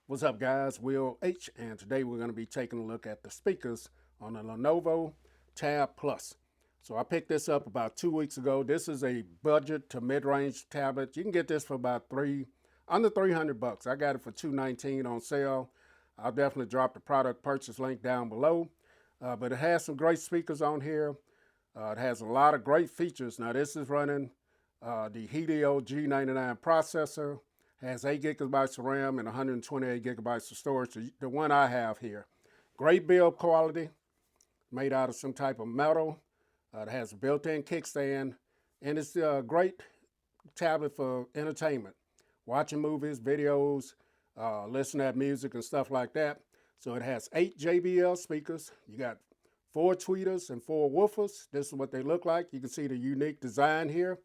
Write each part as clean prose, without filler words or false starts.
What's up, guys? Will H, and today we're going to be taking a look at the speakers on the Lenovo Tab Plus. So I picked this up about 2 weeks ago. This is a budget to mid-range tablet. You can get this for about under 300 bucks. I got it for $219 on sale. I'll definitely drop the product purchase link down below. But it has some great speakers on here. It has a lot of great features. Now this is running the Helio G99 processor. Has 8 gigabytes of RAM and 128 gigabytes of storage, the one I have here. Great build quality, made out of some type of metal. It has a built-in kickstand, and it's a great tablet for entertainment, watching movies, videos, listening to music and stuff like that. So it has 8 JBL speakers. You got 4 tweeters and 4 woofers. This is what they look like. You can see the unique design here.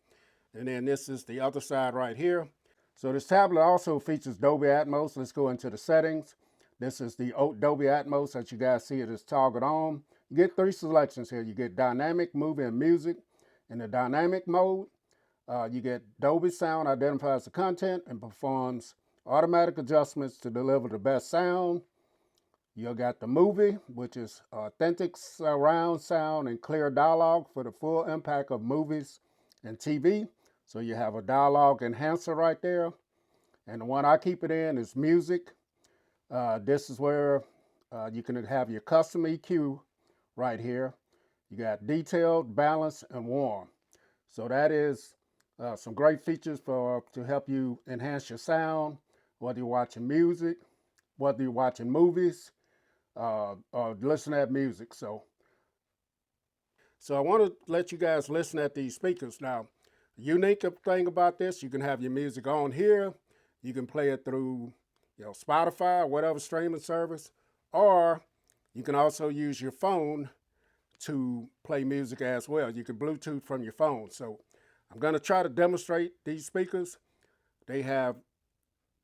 And then this is the other side right here. So this tablet also features Dolby Atmos. Let's go into the settings. This is the Dolby Atmos that you guys see it is toggled on. You get 3 selections here. You get dynamic, movie, and music. In the dynamic mode, you get Dolby Sound identifies the content and performs automatic adjustments to deliver the best sound. You got the movie, which is authentic surround sound and clear dialogue for the full impact of movies and TV. So you have a dialogue enhancer right there. And the one I keep it in is music. This is where you can have your custom EQ right here. You got detailed, balanced, and warm. So that is some great features to help you enhance your sound, whether you're watching music, whether you're watching movies, or listening to music. So I want to let you guys listen at these speakers. Now, the unique thing about this, you can have your music on here. You can play it through, Spotify or whatever streaming service, or you can also use your phone to play music as well. You can Bluetooth from your phone. So I'm going to try to demonstrate these speakers. They have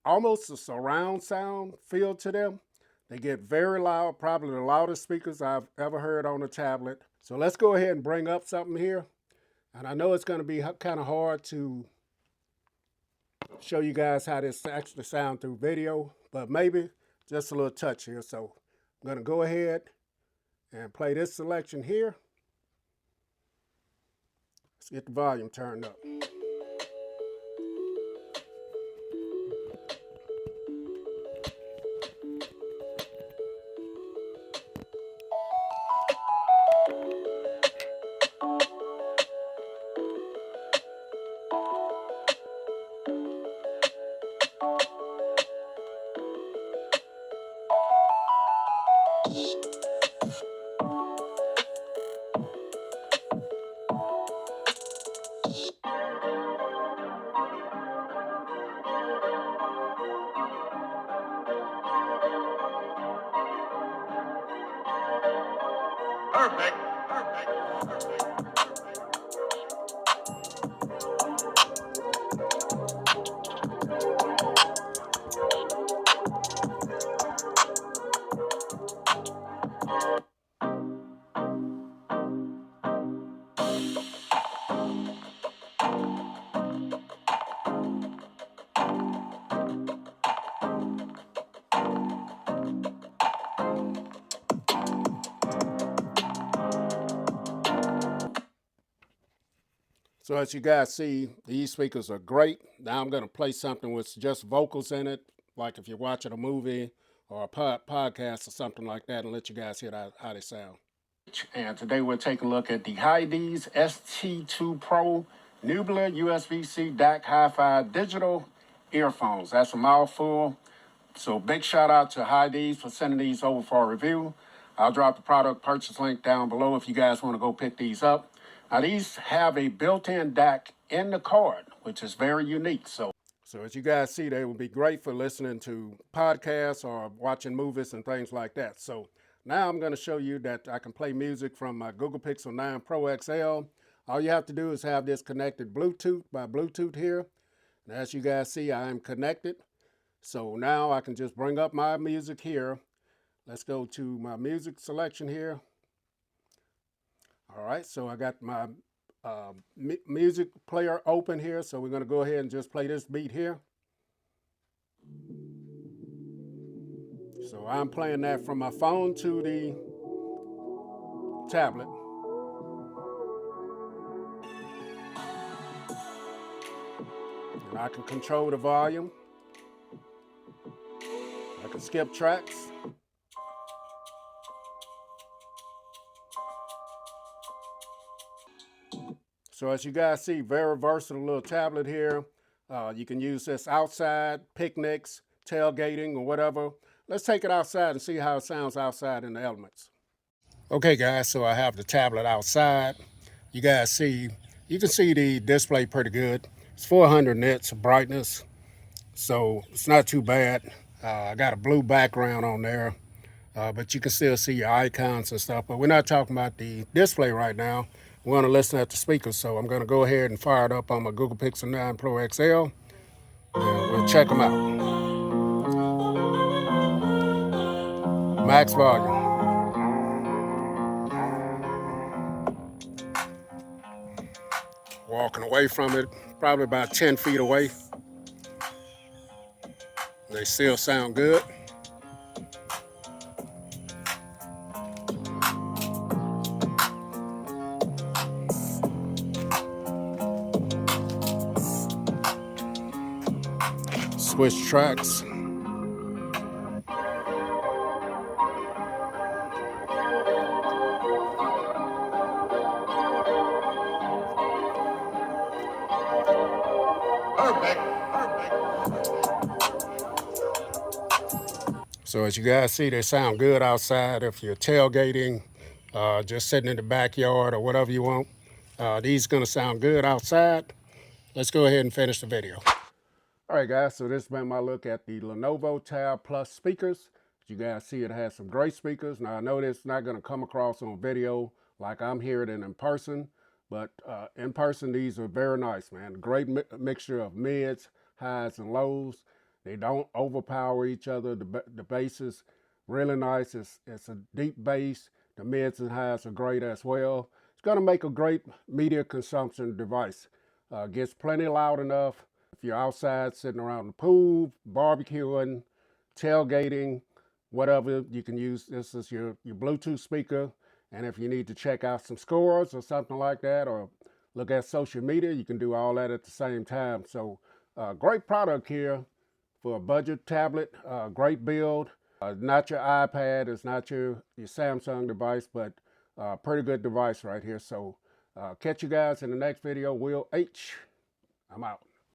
almost a surround sound feel to them. They get very loud, probably the loudest speakers I've ever heard on a tablet. So let's go ahead and bring up something here. And I know it's going to be kind of hard to show you guys how this actually sounds through video, but maybe just a little touch here. So I'm going to go ahead and play this selection here. Let's get the volume turned up. Perfect. So as you guys see, these speakers are great. Now I'm going to play something with just vocals in it, like if you're watching a movie or a podcast or something like that, and let you guys hear how they sound. And today we're taking a look at the Hydees ST2 Pro Nubular USB-C DAC Hi-Fi digital earphones. That's a mouthful. So big shout out to Hydees for sending these over for a review. I'll drop the product purchase link down below if you guys want to go pick these up. Now these have a built-in DAC in the card, which is very unique. So as you guys see, they will be great for listening to podcasts or watching movies and things like that. So now I'm going to show you that I can play music from my Google Pixel 9 Pro XL. All you have to do is have this connected by Bluetooth here. And as you guys see, I am connected. So now I can just bring up my music here. Let's go to my music selection here. All right, so I got my music player open here. So we're going to go ahead and just play this beat here. So I'm playing that from my phone to the tablet. And I can control the volume. I can skip tracks. So as you guys see, very versatile little tablet here. You can use this outside, picnics, tailgating, or whatever. Let's take it outside and see how it sounds outside in the elements. Okay guys, so I have the tablet outside. You guys see, you can see the display pretty good. It's 400 nits of brightness, so it's not too bad. I got a blue background on there, but you can still see your icons and stuff. But we're not talking about the display right now. We want to listen at the speakers, so I'm going to go ahead and fire it up on my Google Pixel 9 Pro XL, and we'll check them out. Max volume. Walking away from it, probably about 10 feet away. They still sound good. Switch tracks. So as you guys see, they sound good outside. If you're tailgating, just sitting in the backyard or whatever you want, these are gonna sound good outside. Let's go ahead and finish the video. All right, guys, so this has been my look at the Lenovo Tab Plus speakers. As you guys see, it has some great speakers. Now, I know this is not gonna come across on video like I'm hearing it in person, but in person, these are very nice, man. Great mixture of mids, highs, and lows. They don't overpower each other. The bass is really nice. It's a deep bass. The mids and highs are great as well. It's going to make a great media consumption device. Gets plenty loud enough. If you're outside sitting around the pool, barbecuing, tailgating, whatever, you can use this as your Bluetooth speaker. And if you need to check out some scores or something like that, or look at social media, you can do all that at the same time. So great product here for a budget tablet, great build. Not your iPad, it's not your Samsung device, but pretty good device right here. So catch you guys in the next video. Will H, I'm out.